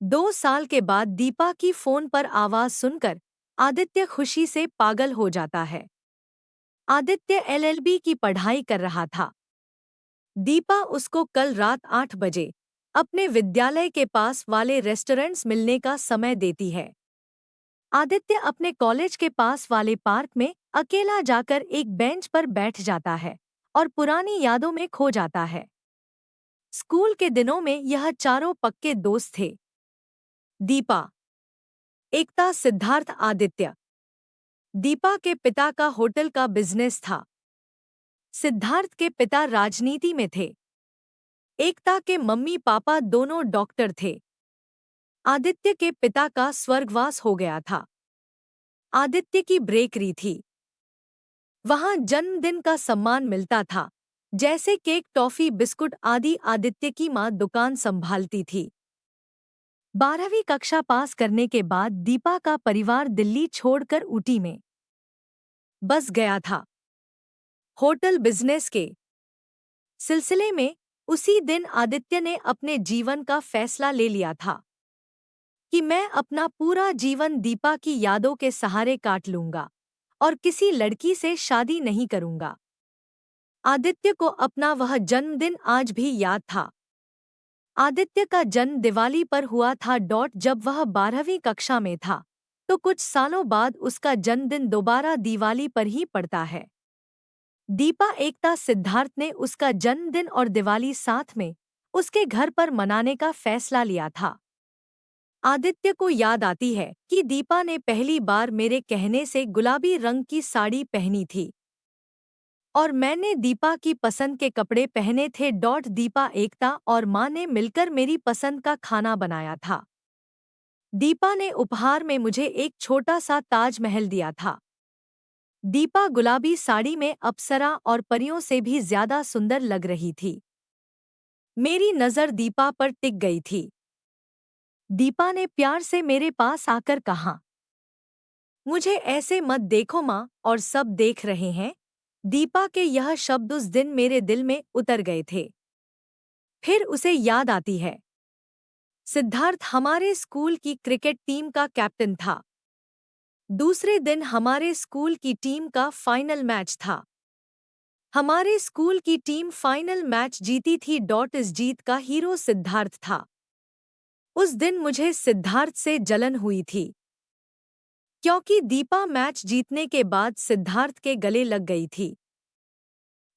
2 साल के बाद दीपा की फोन पर आवाज सुनकर आदित्य खुशी से पागल हो जाता है। आदित्य एलएलबी की पढ़ाई कर रहा था। दीपा उसको कल रात 8 बजे अपने विद्यालय के पास वाले रेस्टोरेंट्स मिलने का समय देती है। आदित्य अपने कॉलेज के पास वाले पार्क में अकेला जाकर एक बेंच पर बैठ जाता है और पुरानी यादों में खो जाता है। स्कूल के दिनों में यह चारों पक्के दोस्त थे। दीपा, एकता, सिद्धार्थ, आदित्य। दीपा के पिता का होटल का बिजनेस था। सिद्धार्थ के पिता राजनीति में थे। एकता के मम्मी पापा दोनों डॉक्टर थे। आदित्य के पिता का स्वर्गवास हो गया था। आदित्य की ब्रेकरी थी। वहां जन्मदिन का सम्मान मिलता था, जैसे केक, टॉफी, बिस्कुट आदि। आदित्य की मां दुकान संभालती थी। 12वीं कक्षा पास करने के बाद दीपा का परिवार दिल्ली छोड़कर ऊटी में बस गया था। होटल बिजनेस के सिलसिले में उसी दिन आदित्य ने अपने जीवन का फैसला ले लिया था कि मैं अपना पूरा जीवन दीपा की यादों के सहारे काट लूंगा और किसी लड़की से शादी नहीं करूंगा। आदित्य को अपना वह जन्मदिन आज भी याद था। आदित्य का जन्म दिवाली पर हुआ था। जब वह 12वीं कक्षा में था तो कुछ सालों बाद उसका जन्मदिन दोबारा दिवाली पर ही पड़ता है। दीपा, एकता, सिद्धार्थ ने उसका जन्मदिन और दिवाली साथ में उसके घर पर मनाने का फैसला लिया था। आदित्य को याद आती है कि दीपा ने पहली बार मेरे कहने से गुलाबी रंग की साड़ी पहनी थी और मैंने दीपा की पसंद के कपड़े पहने थे। दीपा, एकता और माँ ने मिलकर मेरी पसंद का खाना बनाया था। दीपा ने उपहार में मुझे एक छोटा सा ताजमहल दिया था। दीपा गुलाबी साड़ी में अप्सरा और परियों से भी ज्यादा सुंदर लग रही थी। मेरी नज़र दीपा पर टिक गई थी। दीपा ने प्यार से मेरे पास आकर कहा, मुझे ऐसे मत देखो माँ, और सब देख रहे हैं। दीपा के यह शब्द उस दिन मेरे दिल में उतर गए थे। फिर उसे याद आती है। सिद्धार्थ हमारे स्कूल की क्रिकेट टीम का कैप्टन था। दूसरे दिन हमारे स्कूल की टीम का फाइनल मैच था। हमारे स्कूल की टीम फाइनल मैच जीती थी। इस जीत का हीरो सिद्धार्थ था। उस दिन मुझे सिद्धार्थ से जलन हुई थी क्योंकि दीपा मैच जीतने के बाद सिद्धार्थ के गले लग गई थी।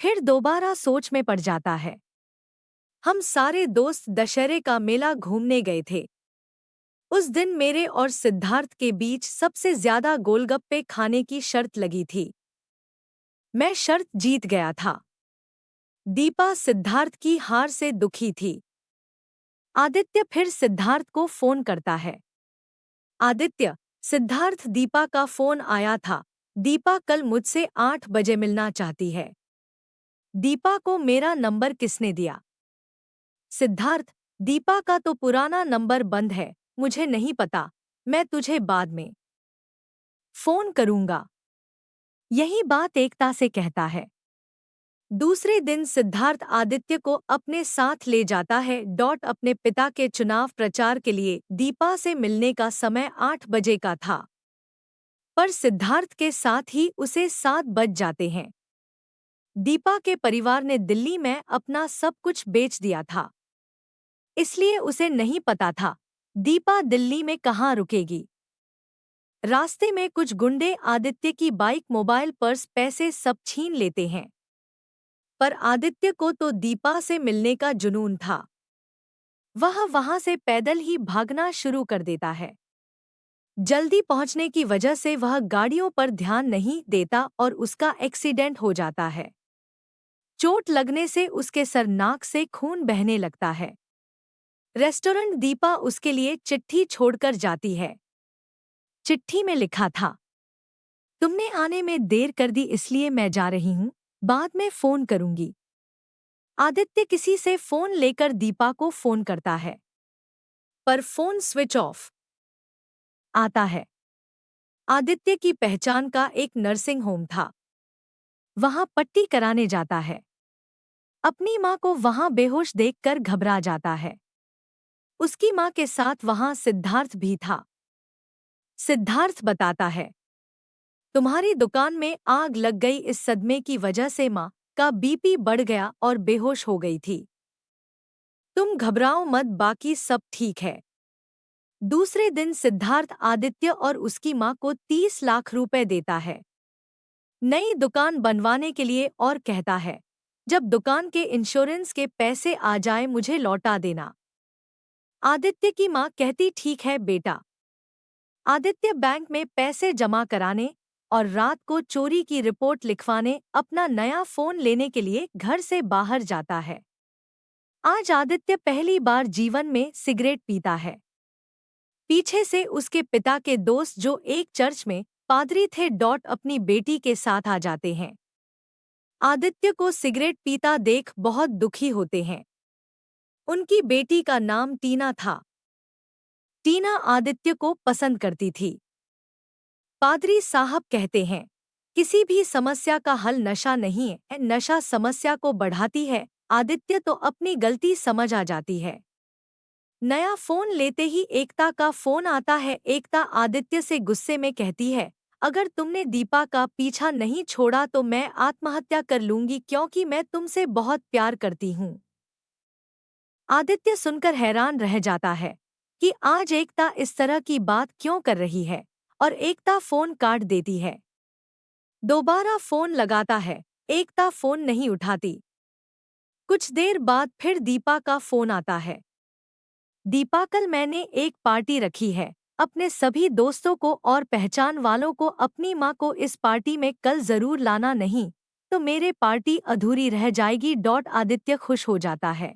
फिर दोबारा सोच में पड़ जाता है। हम सारे दोस्त दशहरे का मेला घूमने गए थे। उस दिन मेरे और सिद्धार्थ के बीच सबसे ज्यादा गोलगप्पे खाने की शर्त लगी थी। मैं शर्त जीत गया था। दीपा सिद्धार्थ की हार से दुखी थी। आदित्य फिर सिद्धार्थ को फोन करता है। आदित्य, सिद्धार्थ, दीपा का फोन आया था। दीपा कल मुझसे 8 बजे मिलना चाहती है। दीपा को मेरा नंबर किसने दिया? सिद्धार्थ, दीपा का तो पुराना नंबर बंद है, मुझे नहीं पता। मैं तुझे बाद में फोन करूंगा। यही बात एकता से कहता है। दूसरे दिन सिद्धार्थ आदित्य को अपने साथ ले जाता है। अपने पिता के चुनाव प्रचार के लिए दीपा से मिलने का समय 8 बजे का था, पर सिद्धार्थ के साथ ही उसे 7 बज जाते हैं। दीपा के परिवार ने दिल्ली में अपना सब कुछ बेच दिया था, इसलिए उसे नहीं पता था दीपा दिल्ली में कहाँ रुकेगी। रास्ते में कुछ गुंडे आदित्य की बाइक, मोबाइल, पर्स, पैसे सब छीन लेते हैं, पर आदित्य को तो दीपा से मिलने का जुनून था। वह वहां से पैदल ही भागना शुरू कर देता है। जल्दी पहुंचने की वजह से वह गाड़ियों पर ध्यान नहीं देता और उसका एक्सीडेंट हो जाता है। चोट लगने से उसके सर, नाक से खून बहने लगता है। रेस्टोरेंट दीपा उसके लिए चिट्ठी छोड़कर जाती है। चिट्ठी में लिखा था, तुमने आने में देर कर दी इसलिए मैं जा रही हूँ, बाद में फोन करूंगी। आदित्य किसी से फोन लेकर दीपा को फोन करता है, पर फोन स्विच ऑफ आता है। आदित्य की पहचान का एक नर्सिंग होम था। वहां पट्टी कराने जाता है। अपनी मां को वहां बेहोश देखकर घबरा जाता है। उसकी माँ के साथ वहां सिद्धार्थ भी था। सिद्धार्थ बताता है, तुम्हारी दुकान में आग लग गई। इस सदमे की वजह से माँ का बीपी बढ़ गया और बेहोश हो गई थी। तुम घबराओ मत, बाकी सब ठीक है। दूसरे दिन सिद्धार्थ आदित्य और उसकी माँ को 30 लाख रुपए देता है नई दुकान बनवाने के लिए और कहता है, जब दुकान के इंश्योरेंस के पैसे आ जाए मुझे लौटा देना। आदित्य की माँ कहती, ठीक है बेटा। आदित्य बैंक में पैसे जमा कराने और रात को चोरी की रिपोर्ट लिखवाने अपना नया फोन लेने के लिए घर से बाहर जाता है। आज आदित्य पहली बार जीवन में सिगरेट पीता है। पीछे से उसके पिता के दोस्त जो एक चर्च में पादरी थे अपनी बेटी के साथ आ जाते हैं। आदित्य को सिगरेट पीता देख बहुत दुखी होते हैं। उनकी बेटी का नाम टीना था। टीना आदित्य को पसंद करती थी। पादरी साहब कहते हैं, किसी भी समस्या का हल नशा नहीं है, नशा समस्या को बढ़ाती है। आदित्य तो अपनी गलती समझ आ जाती है। नया फोन लेते ही एकता का फोन आता है। एकता आदित्य से गुस्से में कहती है, अगर तुमने दीपा का पीछा नहीं छोड़ा तो मैं आत्महत्या कर लूंगी, क्योंकि मैं तुमसे बहुत प्यार करती हूँ। आदित्य सुनकर हैरान रह जाता है कि आज एकता इस तरह की बात क्यों कर रही है, और एकता फोन काट देती है। दोबारा फोन लगाता है, एकता फोन नहीं उठाती। कुछ देर बाद फिर दीपा का फोन आता है। दीपा, कल मैंने एक पार्टी रखी है। अपने सभी दोस्तों को और पहचान वालों को अपनी माँ को इस पार्टी में कल जरूर लाना, नहीं तो मेरे पार्टी अधूरी रह जाएगी। आदित्य खुश हो जाता है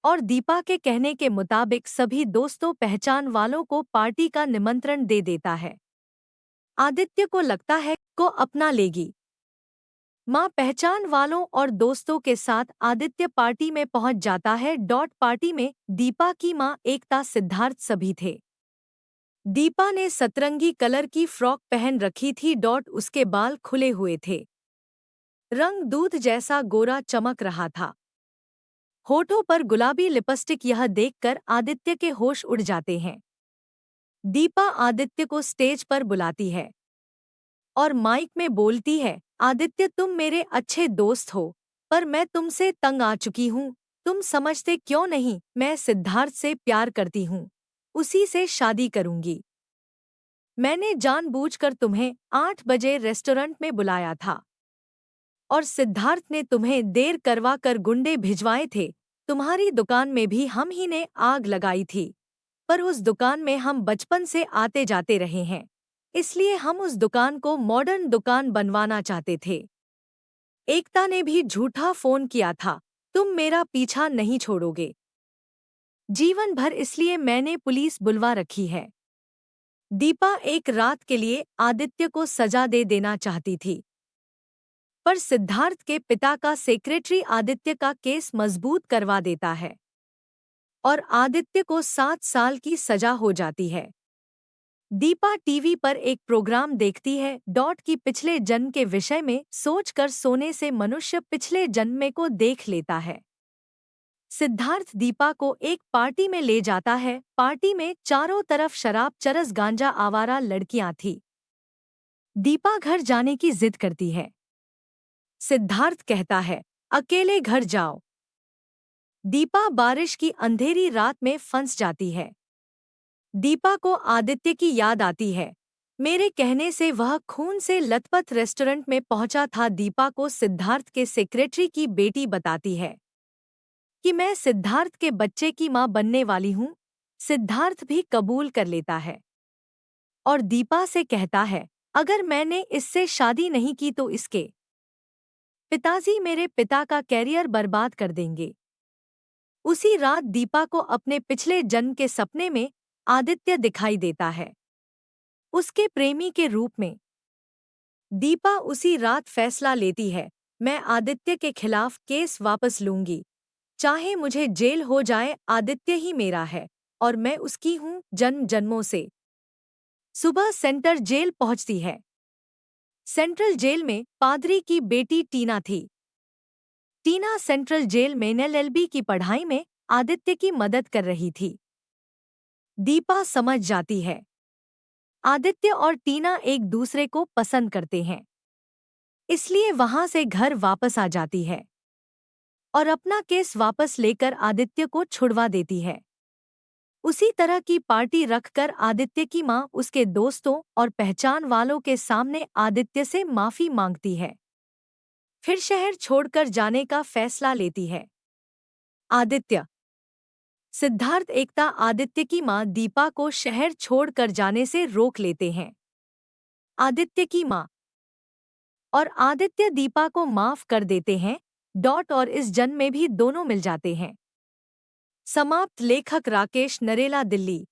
और दीपा के कहने के मुताबिक सभी दोस्तों पहचान वालों को पार्टी का निमंत्रण दे देता है। आदित्य को लगता है को अपना लेगी। माँ पहचान वालों और दोस्तों के साथ आदित्य पार्टी में पहुंच जाता है। पार्टी में दीपा की माँ, एकता, सिद्धार्थ सभी थे। दीपा ने सतरंगी कलर की फ्रॉक पहन रखी थी। उसके बाल खुले हुए थे। रंग दूध जैसा गोरा चमक रहा था। होठों पर गुलाबी लिपस्टिक। यह देखकर आदित्य के होश उड़ जाते हैं। दीपा आदित्य को स्टेज पर बुलाती है और माइक में बोलती है, आदित्य तुम मेरे अच्छे दोस्त हो, पर मैं तुमसे तंग आ चुकी हूँ। तुम समझते क्यों नहीं, मैं सिद्धार्थ से प्यार करती हूँ, उसी से शादी करूंगी। मैंने जानबूझकर तुम्हें 8 बजे रेस्टोरेंट में बुलाया था और सिद्धार्थ ने तुम्हें देर करवा कर गुंडे भिजवाए थे। तुम्हारी दुकान में भी हम ही ने आग लगाई थी, पर उस दुकान में हम बचपन से आते जाते रहे हैं, इसलिए हम उस दुकान को मॉडर्न दुकान बनवाना चाहते थे। एकता ने भी झूठा फोन किया था, तुम मेरा पीछा नहीं छोड़ोगे जीवन भर, इसलिए मैंने पुलिस बुलवा रखी है। दीपा एक रात के लिए आदित्य को सजा दे देना चाहती थी, पर सिद्धार्थ के पिता का सेक्रेटरी आदित्य का केस मजबूत करवा देता है और आदित्य को 7 साल की सजा हो जाती है। दीपा टीवी पर एक प्रोग्राम देखती है। की पिछले जन्म के विषय में सोचकर सोने से मनुष्य पिछले जन्म को देख लेता है। सिद्धार्थ दीपा को एक पार्टी में ले जाता है। पार्टी में चारों तरफ शराब, चरस, गांजा, आवारा लड़कियां थी। दीपा घर जाने की जिद करती है। सिद्धार्थ कहता है, अकेले घर जाओ। दीपा बारिश की अंधेरी रात में फंस जाती है। दीपा को आदित्य की याद आती है। मेरे कहने से वह खून से लथपथ रेस्टोरेंट में पहुंचा था। दीपा को सिद्धार्थ के सेक्रेटरी की बेटी बताती है कि मैं सिद्धार्थ के बच्चे की मां बनने वाली हूं। सिद्धार्थ भी कबूल कर लेता है और दीपा से कहता है, अगर मैंने इससे शादी नहीं की तो इसके पिताजी मेरे पिता का कैरियर बर्बाद कर देंगे। उसी रात दीपा को अपने पिछले जन्म के सपने में आदित्य दिखाई देता है, उसके प्रेमी के रूप में। दीपा उसी रात फैसला लेती है, मैं आदित्य के खिलाफ केस वापस लूंगी, चाहे मुझे जेल हो जाए। आदित्य ही मेरा है और मैं उसकी हूँ जन्म जन्मों से। सुबह सेंट्रल जेल पहुंचती है। सेंट्रल जेल में पादरी की बेटी टीना थी। टीना सेंट्रल जेल में एलएलबी की पढ़ाई में आदित्य की मदद कर रही थी। दीपा समझ जाती है आदित्य और टीना एक दूसरे को पसंद करते हैं, इसलिए वहां से घर वापस आ जाती है और अपना केस वापस लेकर आदित्य को छुड़वा देती है। उसी तरह की पार्टी रखकर आदित्य की मां उसके दोस्तों और पहचान वालों के सामने आदित्य से माफी मांगती है, फिर शहर छोड़कर जाने का फैसला लेती है। आदित्य, सिद्धार्थ एकता आदित्य की मां दीपा को शहर छोड़कर जाने से रोक लेते हैं। आदित्य की मां और आदित्य दीपा को माफ कर देते हैं। और इस जन्म में भी दोनों मिल जाते हैं। समाप्त। लेखक राकेश नरेला, दिल्ली।